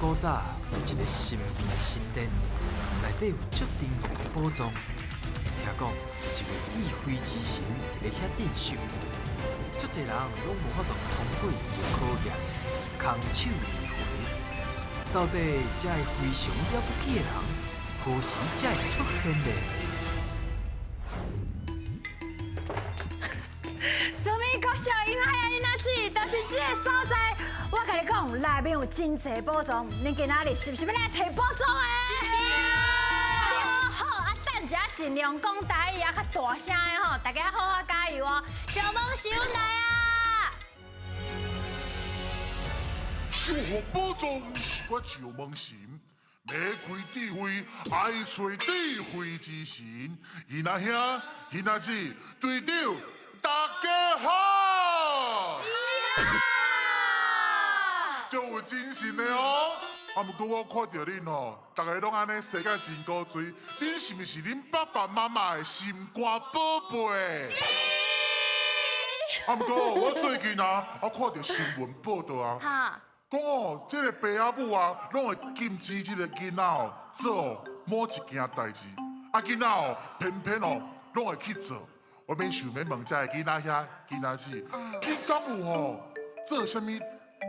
古早有一个神秘的神殿，内底有足珍贵的宝藏。听讲有一位智慧之神伫咧遐镇守，足侪人拢无法度通过伊的考验，空手而回。到底这个非常了不起的人，何时才会出现呢？什么国小婴仔呀，囡仔姊，就是这个所在。我甲你讲，内面有真侪宝藏，恁今仔日是不是要来摕宝藏的？是啊。好，啊，等一下尽量讲台语啊，较大声的吼，大家好好加油哦！石门收来啊！守护宝藏是我石门神，要开智慧，爱找智慧之神。囡仔兄，囡仔姊，队长，大家好！足有精神的哦。啊，不过我看到恁吼，大家拢安尼生甲真古锥，恁是毋是恁爸爸妈妈的心肝宝贝？是。啊，不过我最近啊，我看到新闻报道啊，讲哦，这个爸阿母啊，拢会禁止这个囡仔哦做某一件代志，啊囡仔哦，偏偏哦，拢会去做。我免想免问这个囡仔遐囡仔姊，你敢有吼做啥物？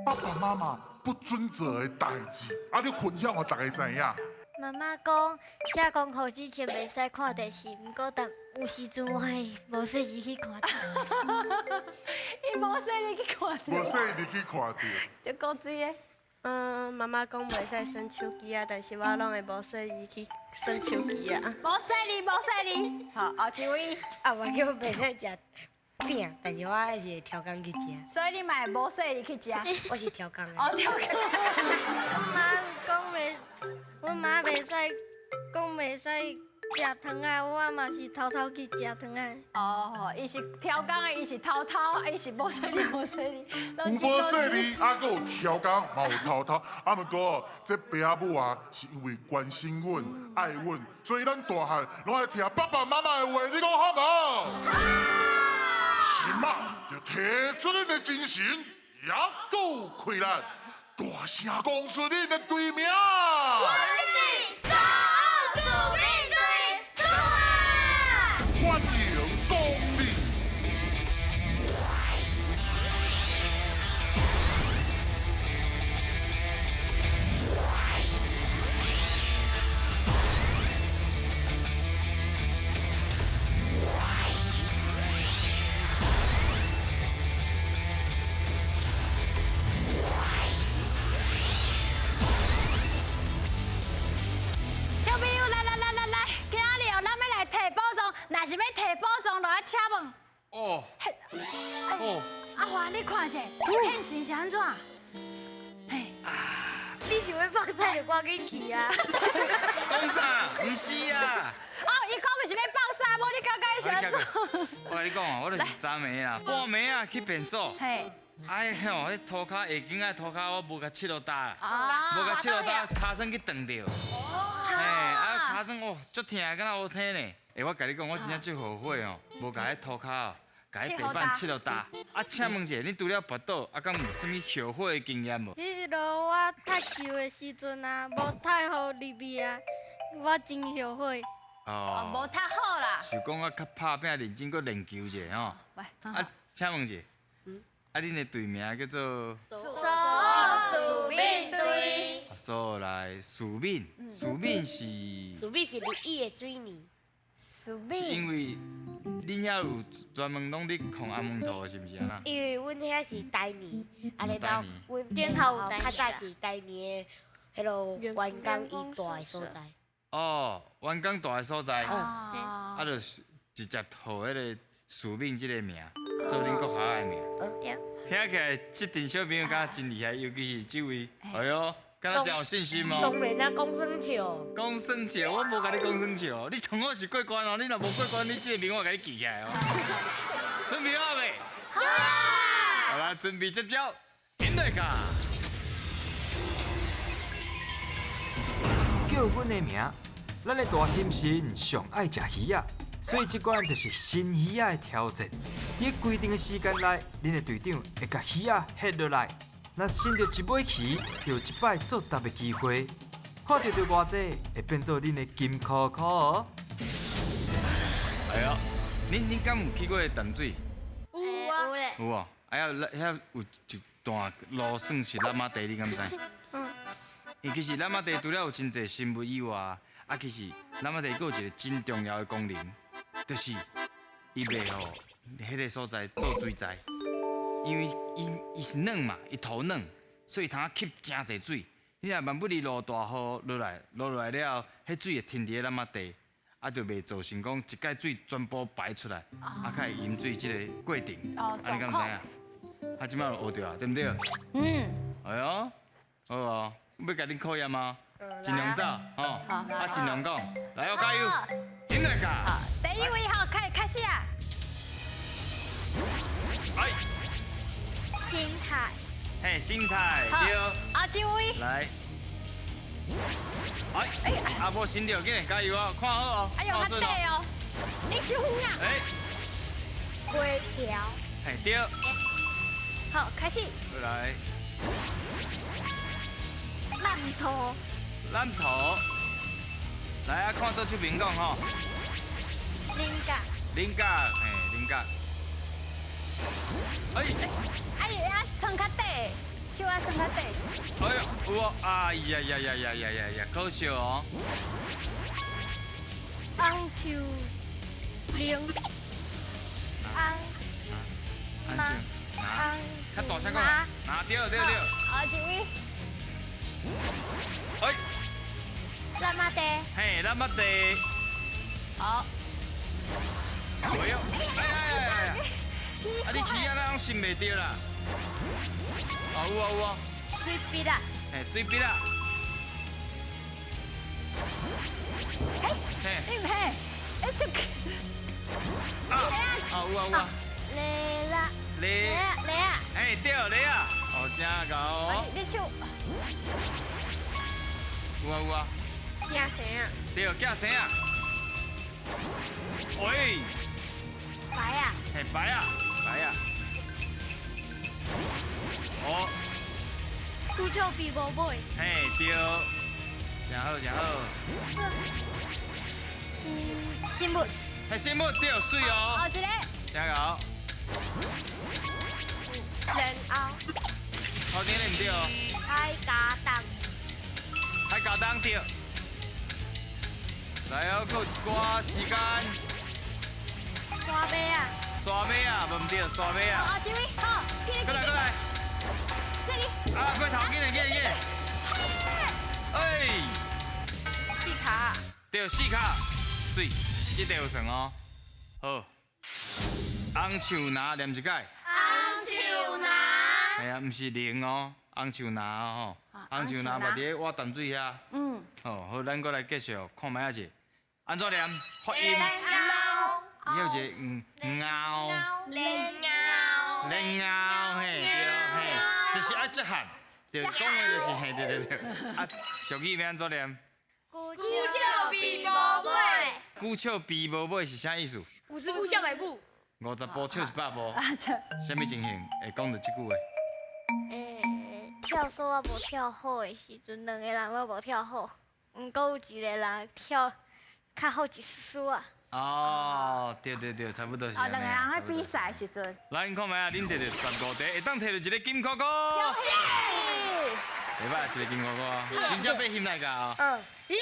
爸爸妈妈不准做的代志，啊！你分享互大家知影。妈妈讲，写功课之前袂使看电视，不过但有时阵我无细日去看。伊无细日去看无细日去看到。就古锥的。妈妈讲袂使耍手机啊，但是我拢会无细日去耍手机啊。无细日，无细日。好，后一位。啊，我叫袂使食饼，但是我还是会挑工去食。所以你嘛会无细日去食？我是挑工的。哦，挑工。阮妈袂使讲袂使食糖啊，我嘛是偷偷去食糖啊。哦，伊是挑工的，伊是偷偷，伊是无细日，无细日。有无细日，啊，搁有挑工，嘛有偷偷。啊，不过这爸阿母啊，是因为关心阮、爱阮，所以咱大汉拢爱听爸爸妈妈的话，你讲好无？是嘛？就提出恁的精神，也够开力，大声讲出恁的队名。我是少儿主力队出啊！欢迎光临。小朋友，来，今仔日哦，咱要来摕宝藏，若是要摕宝藏，就要请问。哦，哦，阿华，你看者，现形是安怎？嘿，你想要放菜就赶紧去啊！讲啥？唔是啊！哦，伊讲的是要放沙，无你刚刚是安怎？我跟你讲哦，我就是昨暝啦，半暝啊去便所，嘿，哎吼，迄涂骹下颈仔涂骹我无甲切落搭啦，啊，无甲切落搭，骹酸去断掉。嘿，啊骹酸哦，足疼，敢若乌青呢。哎，我甲你讲，我真正最后悔哦，无甲迄涂骹哦，甲迄地板切落搭。啊，请问一下，你除了跋倒，啊，敢有啥物后悔的经验无？迄落我太球的时阵啊，无太好入去啊，我真后悔。哦，无太好啦。是讲我较拍拼认真，搁练球者吼。喂，啊，请问一下，啊，恁的队名叫做？少儿主力队。所来，苏敏，苏敏是属必是日语的水泥。苏是因美。为恁遐有专门拢伫控阿蒙头，是毋是安那？因为阮遐是台年，啊，你台到年阮顶头较早是台年的，迄落员工伊大的所在。哦，员工大的所在，啊，啊，就是直接号迄个苏敏即个名，做恁国校的名。对。听起来，即阵小朋友敢若真厉害，尤其是即位，哎哟，敢若真有信心哦。当然啊，讲算笑。讲算笑，我无甲你讲算笑，你同我是过关哦，你若无过关，你即个名我甲你记起来哦。准备好未？好。好啦，准备接招，引队卡。叫阮的名，咱的大天神上爱食鱼啊，所以这关就是新鱼仔的挑战。伫规定的时间内，恁的队长会甲鱼仔下落来，若伸到一尾鱼，就有一摆作答的机会。看到偌济，会变做恁的金箍箍哦。哎呦，恁敢有去过淡水？有咧，有哦，哎呀，遐有一段路算是蓝马地，你敢知？因其实蓝马地除了有真侪生物以外，其实蓝马地佫有一个真重要的功能，就是伊袂吼迄个所在做水灾，因为伊是软嘛，伊土软，所以通吸真侪水。你若万不哩落大雨落来了，迄水会停伫蓝马地，就袂造成讲一界水全部排出来，较会饮水即个过程。你敢知影？即摆就学着啊，对不对？哎呦，好哦，要甲恁考验吗？尽量走，吼，尽量讲，来哦，加油，赢来噶！好，第一位好，开始啊！哎，心态，嘿，心态好对，啊，这位来，哎，无心着，紧来加油哦，看好哦，哎呦，较准短哦，你是虎啊！哎，微调，嘿对，好，开始，来，烂头，咱头，来啊，看倒手边讲吼，灵感，菱角，嘿，菱角，哎。哎呀，穿较短，手啊穿较短，哎呦，有哦！哎呀，可惜哦。红树灵，安静，较大声讲啊！对，好，这位哎，蓝马地，嘿，咱捌地，好，哎呦，哎，你起啊，咱心袂着啦。有啊，水笔啦，嘿，水笔啊，嘿，你嘿，哎这个，有啊，雷啦，雷你，啊，雷啊，嘿，对，你啊，哦，真高哦，你手，有啊，惊声啊，对，叫声啊，喂，白啊，嘿，白啊，哦。拄笑比无买，嘿，对，真好。新物，嘿，新物对，水哦，好，这个，真好。人凹，头前你唔对，海加蛋，海加当对。来哦，搁一寡时间。刷尾啊，刷尾啊，无唔对，刷尾啊。好，这位好，过来。这里，过头，紧来。哎，四卡，对，四卡，水，这条有算哦。好，红树拿念一解。红树拿，哎呀，唔是零哦，红树拿哦吼，红树拿嘛伫我淡水遐。好，咱过来继续看卖下者，安怎念？发音。伊有一个拗，连拗嘿，对嘿，就是爱这喊，对，讲话就是嘿，对。俗语要安怎念？古笑比无买，久笑比无买是啥意思50步笑100步。 ？50步笑100步，什么情形会讲到这句话？跳绳我无跳好的时阵，两个人我无跳好，毋过有一个人跳较好一丝丝啊。哦，对，差不多是哦，安尼。两个人在比赛的时阵，来，因看卖啊，恁摕到15题，会当摕到一个金箍箍。袂歹，一个金箍箍，真正要翕来甲哦。你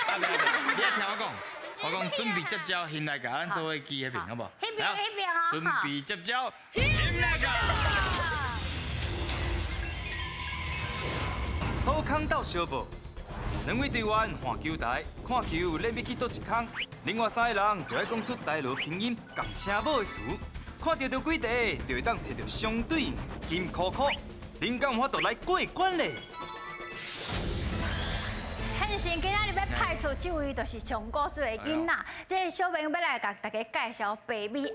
爱听我讲准备接招翕来甲，咱做伙记迄边，好不好？那边哦，准备接招翕来甲。好康到小报，两位队员换球台，看球恁要去倒一空，另外3个人就要讲出台罗拼音共声母的词，看到几题就会当摕到相对金箍箍，恁敢有法度来过关咧？很神，今仔日要派出这位就是上古最的囡仔，这个小朋友要来甲大家介绍白米鸭。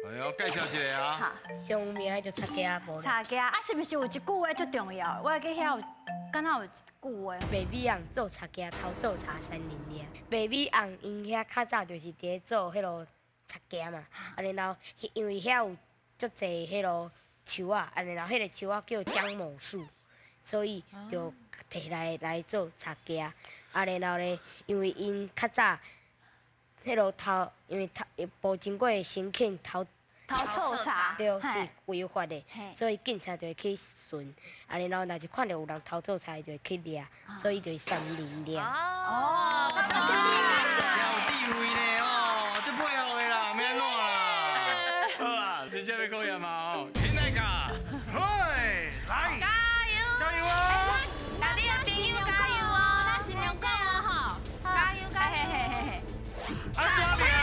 哎呦，介绍一个啊！哈，上面迄就擦家无啦。茶家啊，是不是有一句话最重要？我记遐有，敢若有一句话。白米红做擦家，头做茶3年了。白米红因遐较早就是伫咧做迄落擦家嘛，啊然后因为遐有足侪迄落树啊，安尼然后迄个树啊叫樟木树，所以就摕来做茶架。啊，然后咧，因为因较早迄落头，因为无经过申请头臭茶，对是违法的，所以警察就会去巡。啊，然后若是看到有人偷做茶，就会去抓，所以就会三零抓。哦，真有地位呢哦，这配合的啦，免安怎啦。好啊，直接要考验嘛哦，天来噶，嘿，来，加油哦！那你的朋友加油哦，咱尽量讲哦吼，加油加油！安怎样？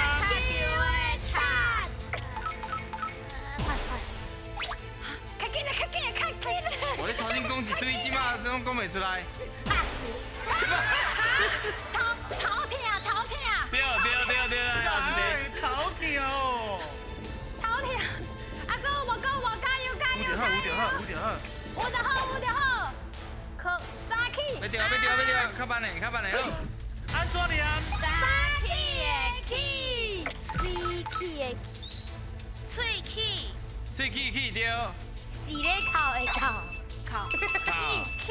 我咧头前讲一堆，即马总讲袂出来。头疼！对，来后一个。头疼哦！头疼！阿哥，我加油！有点好！可早起！要掉，较慢的好。安怎样？早起的起，喙起掉。是咧哭的哭，起，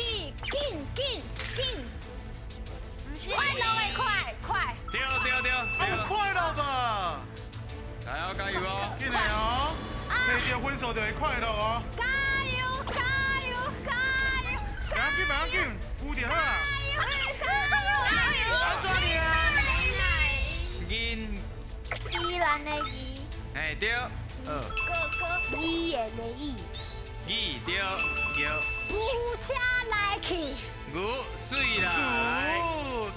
紧！快乐的快！对。好快乐吧？加油哦！紧的哦，摕到分数就会快乐哦。加油！不要紧，有就好啊。安怎样？银，依然的依，哎对，依然的依，义对，牛车来去！牛水来，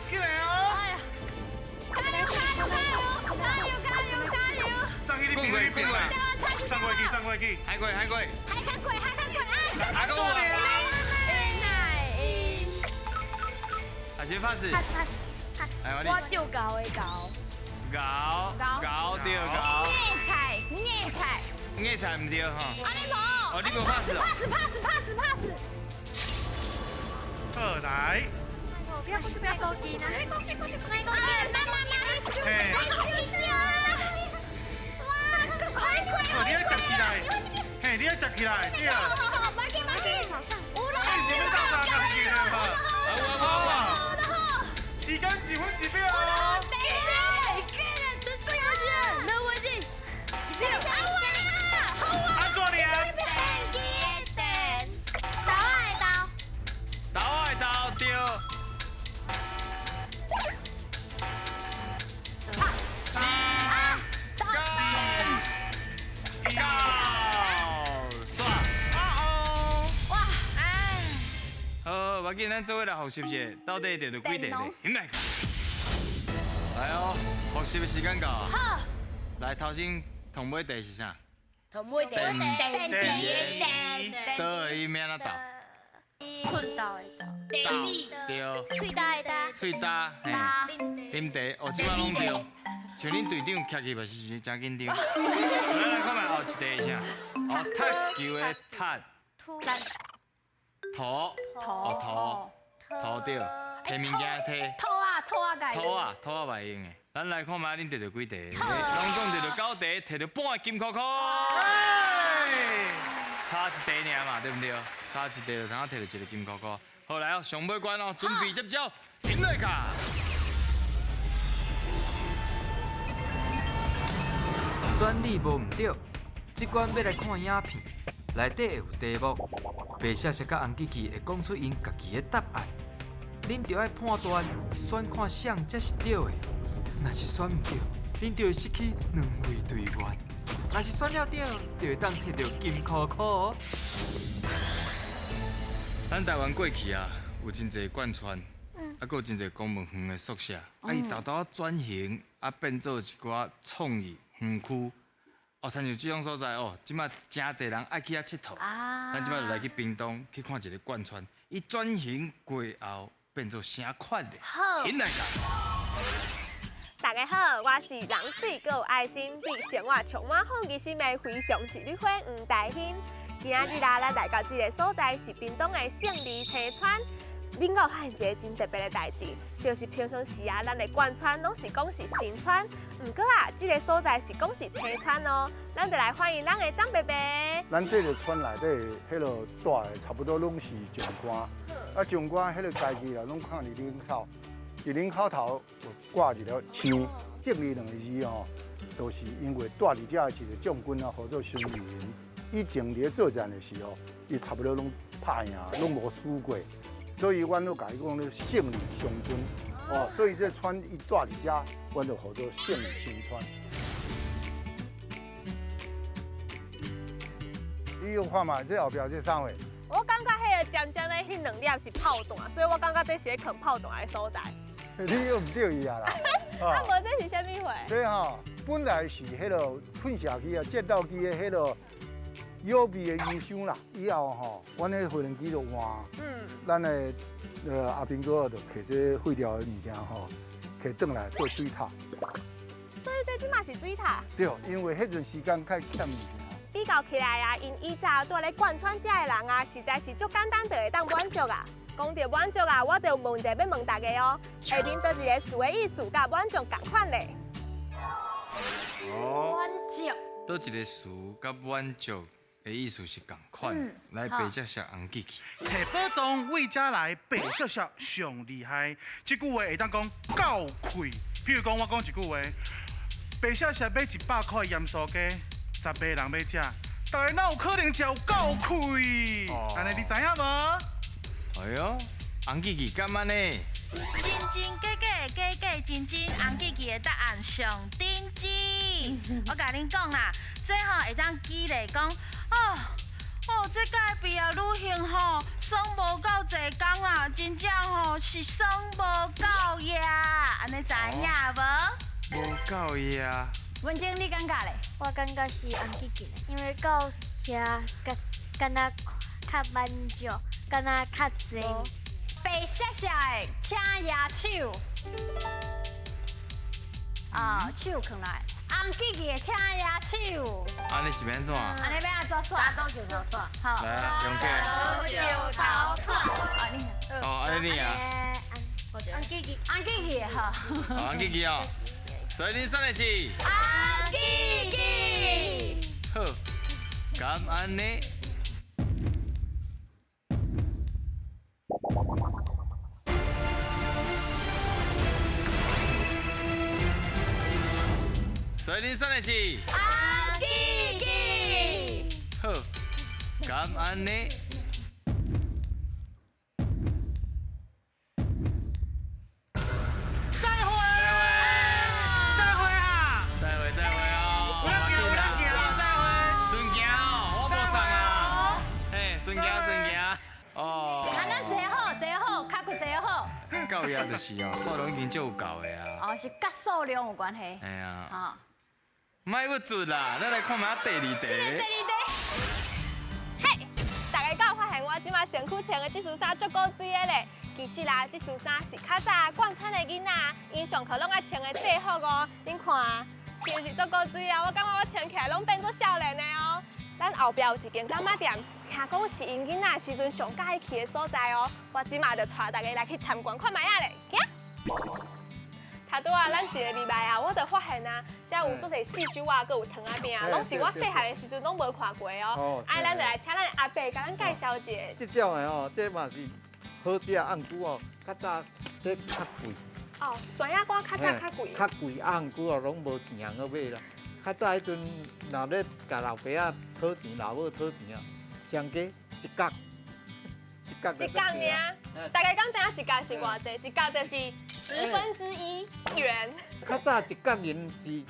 紧的哦。哎呀！加油！上去你边位，上过去。海龟，还看过啊！阿哥啊！阿先 pass， 哎我我就搞的搞，搞对搞，叶菜唔对哈，哦你无 pass 哦， pass！ 好来，不要高低呢！妈，你手嘿，快！你要夹起来，嘿，你要夹起来，对啊。好，马紧！你是要到哪个去了嘛？我的好！时间几分几秒哦？安怎样？刀对，四九煞，好，我见咱做伙来复习些，到底得几题咧？现在来哦，复习的时间到啊！好，来头先同尾题是啥？头尾的电电倒的伊免怎倒？困到的倒对，喙大的大，喙焦嘿，啉茶哦，即摆拢对。像恁队长徛起嘛是真紧张。来看卖后一题是啥？哦，踢球的踢，土土对，摕物件的摕。拖啊，改土啊袂用的。咱来看卖恁摕到几题？拢总摕到9题，摕到半个金箍箍。差一题尔嘛，对不对？差一题就通摕到一个金箍箍。好来哦，上尾关哦，准备接招，停来卡。选你无毋对，即关要来看影片，内底会有题目，白色色甲红旗旗会讲出因家己的答案。恁着爱判断，选看谁才是对的。若是选毋对，恁就会失去2位队员；若是选了对，就会当摕到金箍箍哦。咱台湾过去啊，有真侪贯穿，啊，佮有真侪公务园的宿舍，啊，伊豆豆转型，啊，变做一寡创意园区。哦，亲像即种所在哦，即马真侪人爱去遐佚佗。咱即马就来去屏东去看一个贯穿，伊转型过后变做啥款的？因来讲。大家好，我是人水阁有爱心比生活充满好奇心的非常一女花黄大欣。今仔日啦，咱来到这个所在是屏东的胜利青川。另外发现一个真特别的代志，就是平常时啊，咱的贯穿拢是讲是新川，不过啊，这个所在是讲是青川哦。咱就来欢迎咱的张伯伯。咱这个村内底，迄落大的差不多拢是上官，啊上官迄落家己啦，拢看伫领口，伫领口头就挂一条青，正义两个字哦，就是因为住伫遮一个将军啊，号做孙立人，以前伫咧作战的时候，伊差不多拢拍赢，拢无输过，所以阮都甲伊讲咧胜利将军哦，所以这村一住伫遮，阮就号做胜利新村。你有看嘛？这后壁这啥货？我感觉迄个尖尖的迄两粒是炮弹，所以我感觉这是咧藏炮弹的所在。你又唔对伊啊啦！啊，无这是啥物货？这吼本来是迄落喷射机啊、战斗机的迄落优美的优箱啦。以后吼，阮迄飞行机就换，咱的阿兵哥就摕这废掉的物件吼，摕转来做水塔。所以这即嘛是水塔。对，因为迄阵时间较欠物件。比较起来啊，因以前住咧贯穿遮的人啊，实在是足简单就会当满足啊。讲到满足啊，我就有问题要问大家哦，下面倒一个词的意思甲满足同款咧？哦，满足。倒一个词甲满足的意思是同款。来，白色小红记起。摕宝藏为家来，白色色上厉害。这句话会当讲够气。譬如讲，我讲一句话，白色色买100块盐酥鸡。10个人要食，大家哪有可能食有够气？安尼你知影无？哎呦，红记记干嘛呢？真真假假，假假真真，红记记的答案上顶尖。我甲恁讲啦，这吼会当激励讲，这届毕业旅行吼，爽无够侪工啦，真正吼是爽无够呀，安尼知影无？无够呀。文静，你感觉咧？我感觉是红记记，因为到遐敢若较满足，敢若较济。白色色的请牙手，手放来。红记记的请牙手。安尼是要安怎？安尼要安怎算？打倒就头错。好。来，用过。倒就头错。哦，安尼啊。红记记，红记记好。红记记哦。所以你选的是红记记。好，咁安尼。所以你选的是红记记。好，咁安尼。到遐就是哦，数量已经足有够的啊。是甲数量有关系。哎呀，莫要准啦，咱来看卖第二题。嘿，大家敢有发现我即马身躯穿的这束衫足够水的咧？其实啦，这束衫是较早贯穿的囡仔，因上课拢爱穿的制服哦。恁看，是不是足够水啊？我感觉我穿起来拢变做少年的哦。咱后壁有一间干妈店，听讲是因囡仔时阵上喜欢去的所在哦。我即马就带大家来去参观看卖啊咧，行。头拄啊，咱一个礼拜啊，我就发现啊，遮有足侪四周啊，佮有糖仔饼啊，拢是我细汉的时阵拢无看过哦。咱就来请咱阿伯甲咱介绍一下。这种的哦，这嘛是好食红菇哦，较早这较贵。哦，酸鸭瓜较早较贵。较贵，红菇哦，拢无钱好买啦。较早迄阵，若咧甲老爸仔讨钱，老母讨钱啊，上加一角，一角尔。大家敢知影一角是偌济？一角就是1/10元。较早一角银是，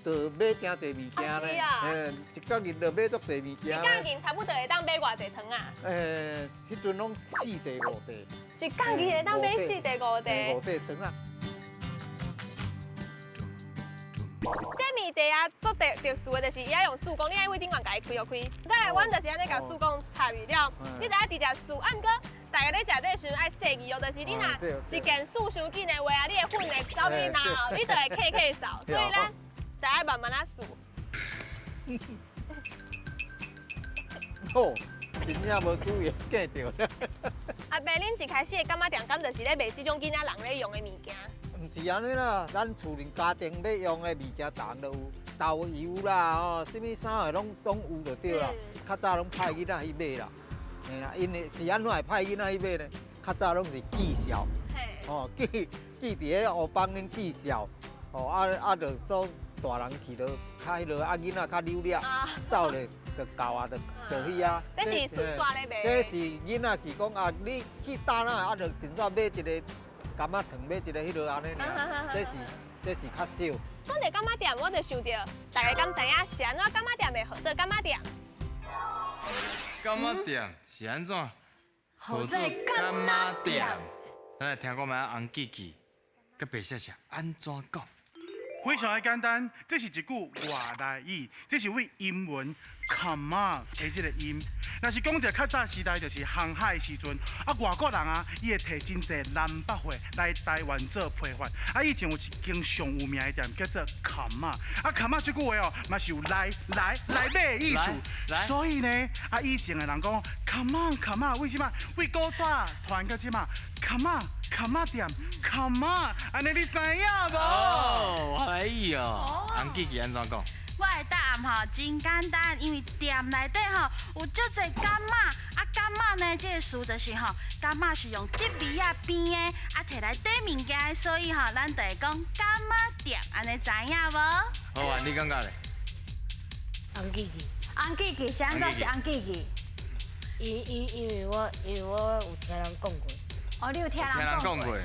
就买真侪物件咧。一角银就买足侪物件。一角银差不多会当买偌济糖啊？迄阵拢4地5地。一角银会当买4地5地。5地糖啊。这面地啊，做特殊的就是伊爱用手工，你爱为顶管家己开就开。再来，阮就是安尼甲手工插入了。你知影伫食薯，啊，毋过大家咧食这时阵爱细意哦，就是你若一件薯伤紧的话啊，你的粉会走去哪后，你就会客扫。所以咱大家慢慢啊数。哦，真正无注意见着。阿伯，恁一开始的干妈店，敢就是咧卖这种囡仔人咧用的物件？毋是安尼啦，咱厝里家庭要用的物件，咱都有豆油啦，吼，什么啥的拢有就对啦。较早拢派囡仔去买啦，嘿啦，因为是安怎会派囡仔去买呢？较早拢是记小，哦，记伫咧黑帮恁记小，哦，就做大人去就较迄落，囡仔较溜了，走咧就到啊，就去啊。这是顺刷咧卖。这是囡仔去讲你去打哪，就顺便买一个柑仔糖，买一个迄落安尼尔。这是较少。讲到柑仔店，我就想到，大家敢知影是安怎柑仔店会号做柑仔店？柑仔店是安怎？号做柑仔店。咱来听看卖红记记，甲白谢谢安怎讲？非常的简单，这是一句外来语，这是为英文 come on 的这个音。若是讲到较早时代，就是航海的时阵，外国人伊会摕真侪南北货来台湾做批发。以前有一间上有名的店叫做 come on，come on 这句话嘛是有来买的意思。所以呢，以前的人讲 come on， 为什么？为古早传到即嘛 come on 店 come on， 安尼你知影无？哦，我来意哦。红记记安怎讲？我的答案吼真简单，因为店内底吼有足侪柑仔，柑仔呢这个词就是吼，柑仔是用竹味仔编的，摕来缀物件的，所以吼咱就会讲柑仔店，安尼知影无？好啊，你感觉咧？红记记，红记记是安怎是红记记？因为我有听人讲过。哦，你有听人讲过？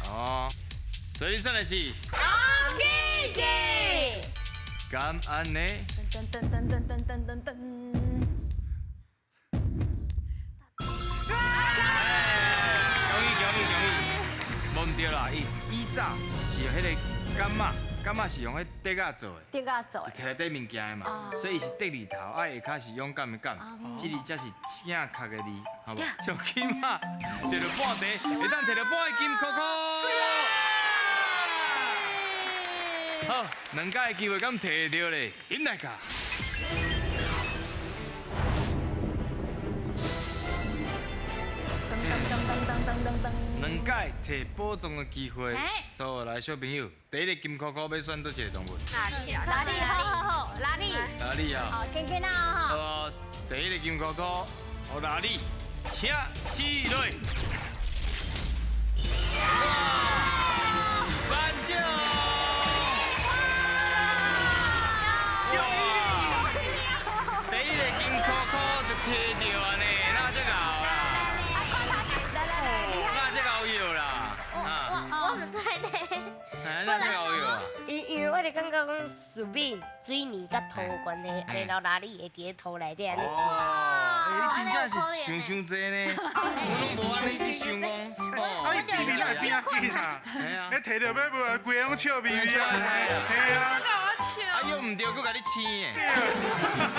哦，所以你选的是红记记。敢安呢？噔噔噔噔噔噔噔噔。恭喜！无唔对啦，以早是用迄个柑仔是用迄竹仔做的，竹仔做的，摕来缀物件的嘛，所以是竹字头，下骹是勇敢的敢，这字才是正确的字，好无？上起码摕到半题，会当摕到半个金箍箍。好，两届的机会敢摕到咧，尹大家。两届摕宝藏的机会，所有来小朋友，第一个金箍箍要选倒一个动物？拉力，好，拉力。拉力啊！好，跟啊哈。好，第一个金箍箍，互拉力，请起来。颁奖！第一个金箍箍就摕到安尼，那这个好啦。那这个好有啦。我唔知咧。那这个好有啊。因为我就感觉讲顺便水泥甲土有关系，安尼老哪里会伫咧土内底安尼。你真正是想济呢，我拢无安尼去想讲。你边边来边啊紧啊！你摕到尾尾，规个拢笑眯眯啊！嘿啊！又唔对，佫甲你青的，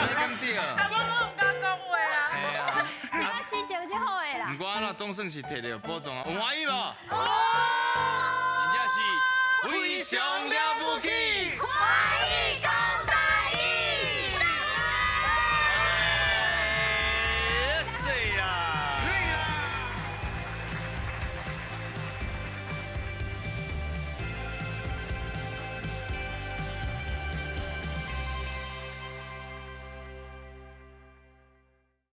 你敢对？我拢唔敢讲话啊！嘿啊！这个心情就好诶啦。不过安怎总算是摕到宝藏啊，有欢喜无？真正是非常了不起！欢